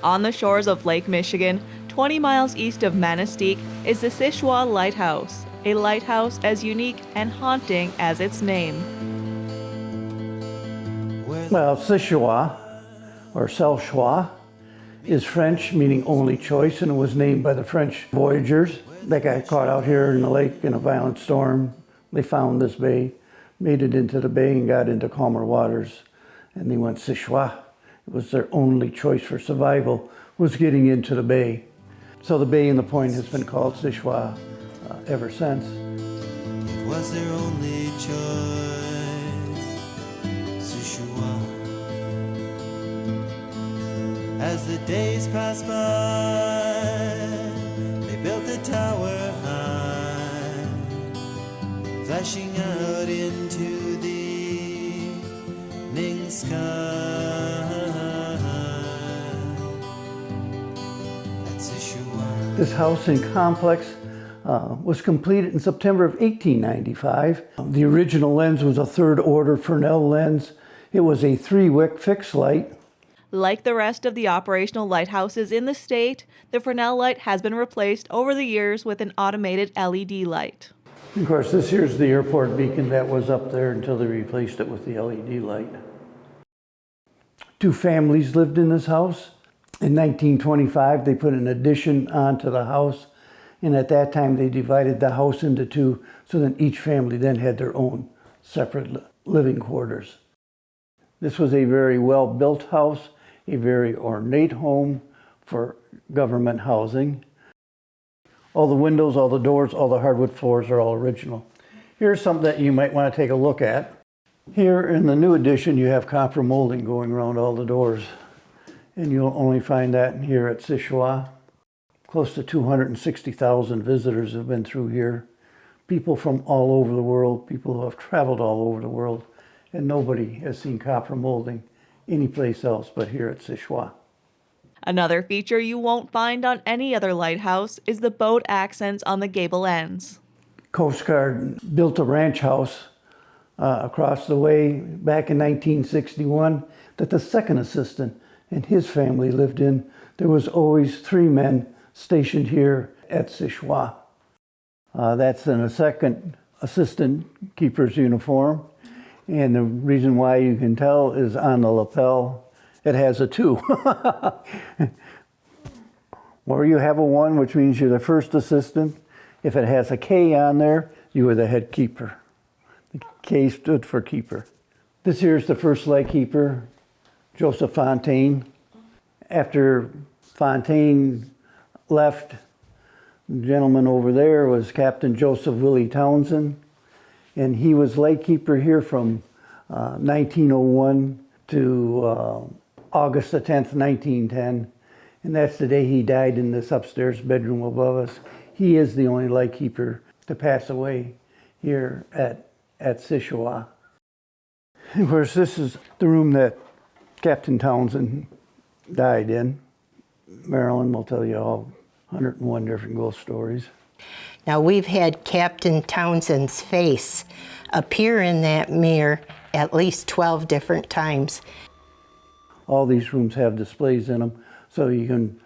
On the shores of Lake Michigan, 20 miles east of Manistee, is the Shishwa Lighthouse, a lighthouse as unique and haunting as its name. Well, Shishwa, or Selchois, is French, meaning only choice, and it was named by the French voyagers that got caught out here in the lake in a violent storm. They found this bay, made it into the bay, and got into calmer waters, and they went Shishwa. It was their only choice for survival, was getting into the bay. So the bay and the point has been called Shishwa ever since. It was their only choice, Shishwa. As the days passed by, they built a tower high, flashing out into the evening sky. This house and complex was completed in September of 1895. The original lens was a third order Fresnel lens. It was a 3-wick fixed light. Like the rest of the operational lighthouses in the state, the Fresnel light has been replaced over the years with an automated LED light. Of course, this here's the airport beacon that was up there until they replaced it with the LED light. 2 families lived in this house. In 1925, they put an addition onto the house, and at that time they divided the house into 2, so that each family then had their own separate living quarters. This was a very well-built house, a very ornate home for government housing. All the windows, all the doors, all the hardwood floors are all original. Here's something that you might want to take a look at. Here in the new addition, you have copper molding going around all the doors. And you'll only find that here at Shishwa. Close to 260,000 visitors have been through here. People from all over the world, people who have traveled all over the world, and nobody has seen copper molding anyplace else but here at Shishwa. Another feature you won't find on any other lighthouse is the boat accents on the gable ends. Coast Guard built a ranch house across the way back in 1961 that the second assistant and his family lived in. There was always 3 men stationed here at Shishwa. That's in a second assistant keeper's uniform. And the reason why you can tell is on the lapel, it has a 2. Or you have a 1, which means you're the first assistant. If it has a K on there, you are the head keeper. The K stood for keeper. This here is the first lightkeeper, Joseph Fontaine. After Fontaine left, the gentleman over there was Captain Joseph Willie Townsend, and he was lightkeeper here from 1901 to August the 10th, 1910, and that's the day he died in this upstairs bedroom above us. He is the only lightkeeper to pass away here at Shishwa. Of course, this is the room that Captain Townsend died in. Marilyn will tell you all 101 different ghost stories. Now, we've had Captain Townsend's face appear in that mirror at least 12 different times. All these rooms have displays in them, so you can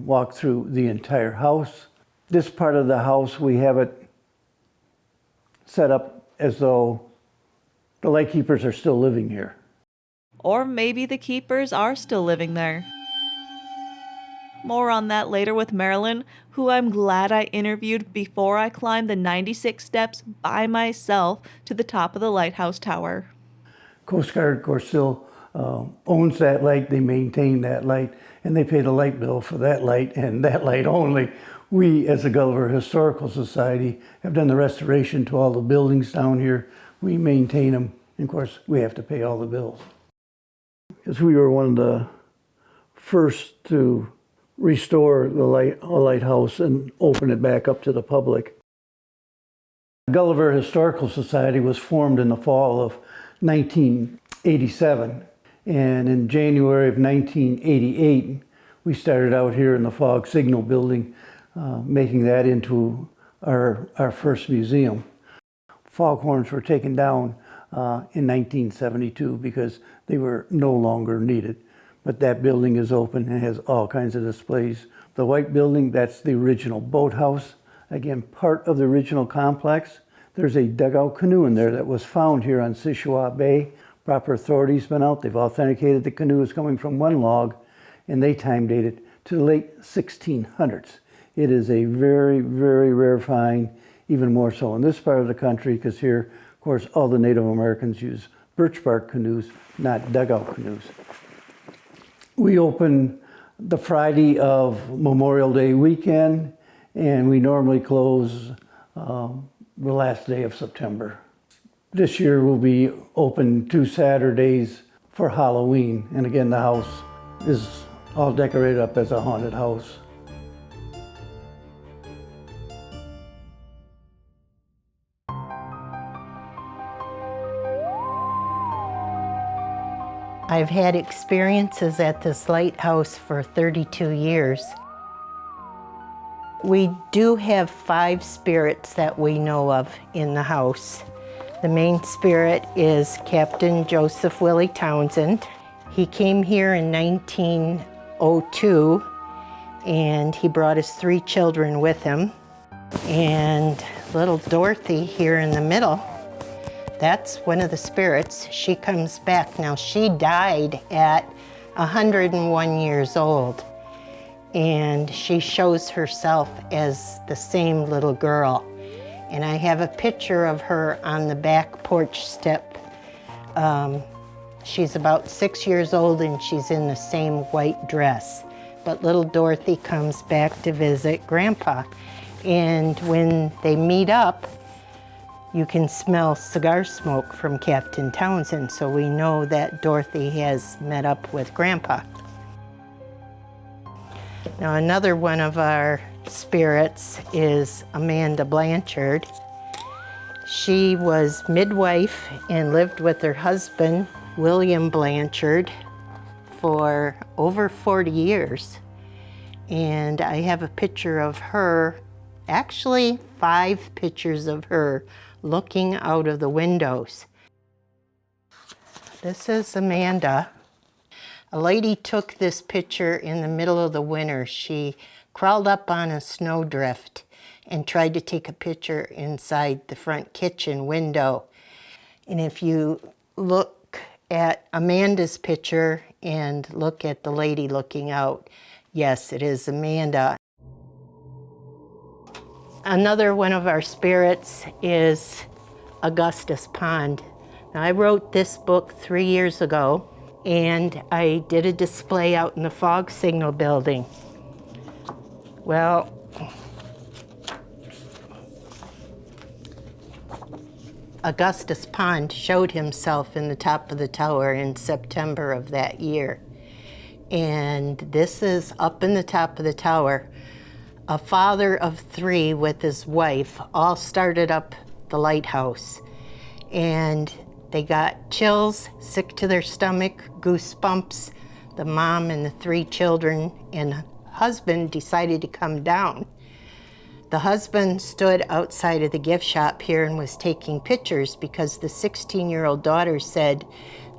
walk through the entire house. This part of the house, we have it set up as though the lightkeepers are still living here. Or maybe the keepers are still living there. More on that later with Marilyn, who I'm glad I interviewed before I climbed the 96 steps by myself to the top of the lighthouse tower. Coast Guard, of course, still owns that light. They maintain that light, and they pay the light bill for that light and that light only. We, as the Gulliver Historical Society, have done the restoration to all the buildings down here. We maintain them, and of course, we have to pay all the bills. Because we were one of the first to restore the lighthouse and open it back up to the public. The Gulliver Historical Society was formed in the fall of 1987, and in January of 1988 we started out here in the Fog Signal Building, making that into our first museum. Foghorns were taken down in 1972 because they were no longer needed. but that building is open and has all kinds of displays. The white building, that's the original boathouse. Again, part of the original complex. There's a dugout canoe in there that was found here on Shuswap Bay. Proper authorities been out. They've authenticated the canoe is coming from one log, and they time date it to the late 1600s. It is a very, very rare find, even more so in this part of the country, because here, of course, all the Native Americans use birch bark canoes, not dugout canoes. We open the Friday of Memorial Day weekend, and we normally close the last day of September. This year we'll be open 2 Saturdays for Halloween, and again the house is all decorated up as a haunted house. I've had experiences at this lighthouse for 32 years. We do have 5 spirits that we know of in the house. The main spirit is Captain Joseph Willie Townsend. He came here in 1902, and he brought his 3 children with him. And little Dorothy here in the middle, that's one of the spirits. She comes back. Now, she died at 101 years old, and she shows herself as the same little girl. And I have a picture of her on the back porch step. She's about 6 years old, and she's in the same white dress. But little Dorothy comes back to visit Grandpa. And when they meet up, you can smell cigar smoke from Captain Townsend, so we know that Dorothy has met up with Grandpa. Now, another one of our spirits is Amanda Blanchard. She was midwife and lived with her husband, William Blanchard, for over 40 years. And I have a picture of her, actually 5 pictures of her looking out of the windows. This is Amanda. A lady took this picture in the middle of the winter. She crawled up on a snowdrift and tried to take a picture inside the front kitchen window. And if you look at Amanda's picture and look at the lady looking out, yes, it is Amanda. Another one of our spirits is Augustus Pond. Now, I wrote this book 3 years ago, and I did a display out in the fog signal building. Well, Augustus Pond showed himself in the top of the tower in September of that year. And this is up in the top of the tower. A father of 3 with his wife all started up the lighthouse, and they got chills, sick to their stomach, goosebumps. The mom and the 3 children and husband decided to come down. The husband stood outside of the gift shop here and was taking pictures because the 16-year-old daughter said,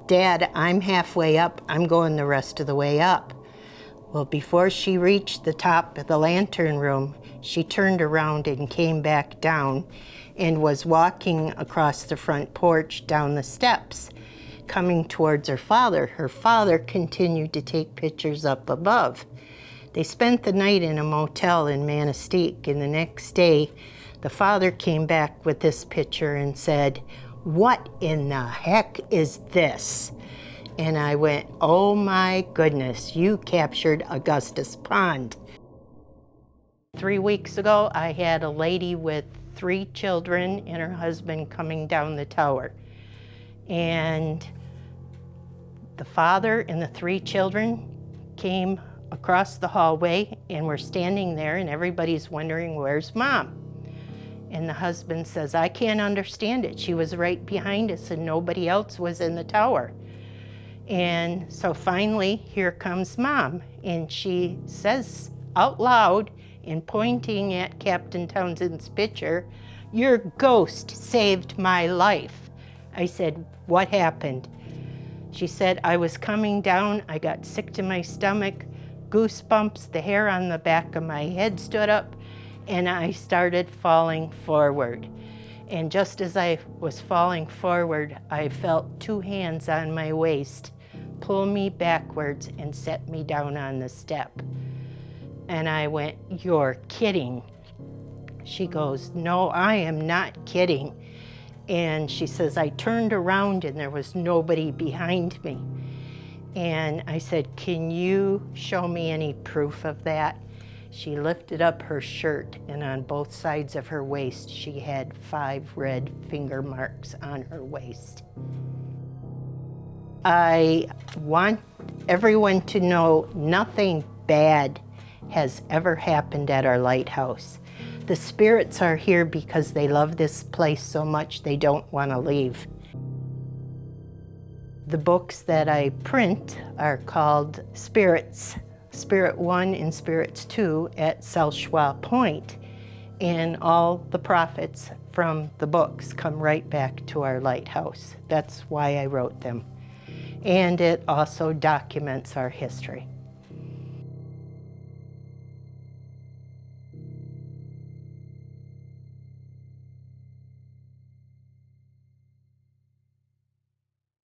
"Dad, I'm halfway up. I'm going the rest of the way up." Well, before she reached the top of the lantern room, she turned around and came back down and was walking across the front porch down the steps, coming towards her father. Her father continued to take pictures up above. They spent the night in a motel in Manistee, and the next day, the father came back with this picture and said, "What in the heck is this?" And I went, "Oh my goodness, you captured Augustus Pond." 3 weeks ago, I had a lady with 3 children and her husband coming down the tower. And the father and the 3 children came across the hallway and were standing there, and everybody's wondering, "Where's Mom?" And the husband says, "I can't understand it. She was right behind us and nobody else was in the tower." And so finally, here comes Mom, and she says out loud and pointing at Captain Townsend's picture, "Your ghost saved my life." I said, "What happened?" She said, I was coming down, I got sick to my stomach, goosebumps, the hair on the back of my head stood up, and I started falling forward. And just as I was falling forward, I felt two hands on my waist pull me backwards and set me down on the step. And I went, "You're kidding." She goes, "No, I am not kidding." And she says, I turned around and there was nobody behind me. And I said, "Can you show me any proof of that?" She lifted up her shirt, and on both sides of her waist, she had 5 red finger marks on her waist. I want everyone to know nothing bad has ever happened at our lighthouse. The spirits are here because they love this place so much they don't want to leave. The books that I print are called Spirits, Spirit 1 and Spirits 2 at Selshwa Point, and all the profits from the books come right back to our lighthouse. That's why I wrote them. And it also documents our history.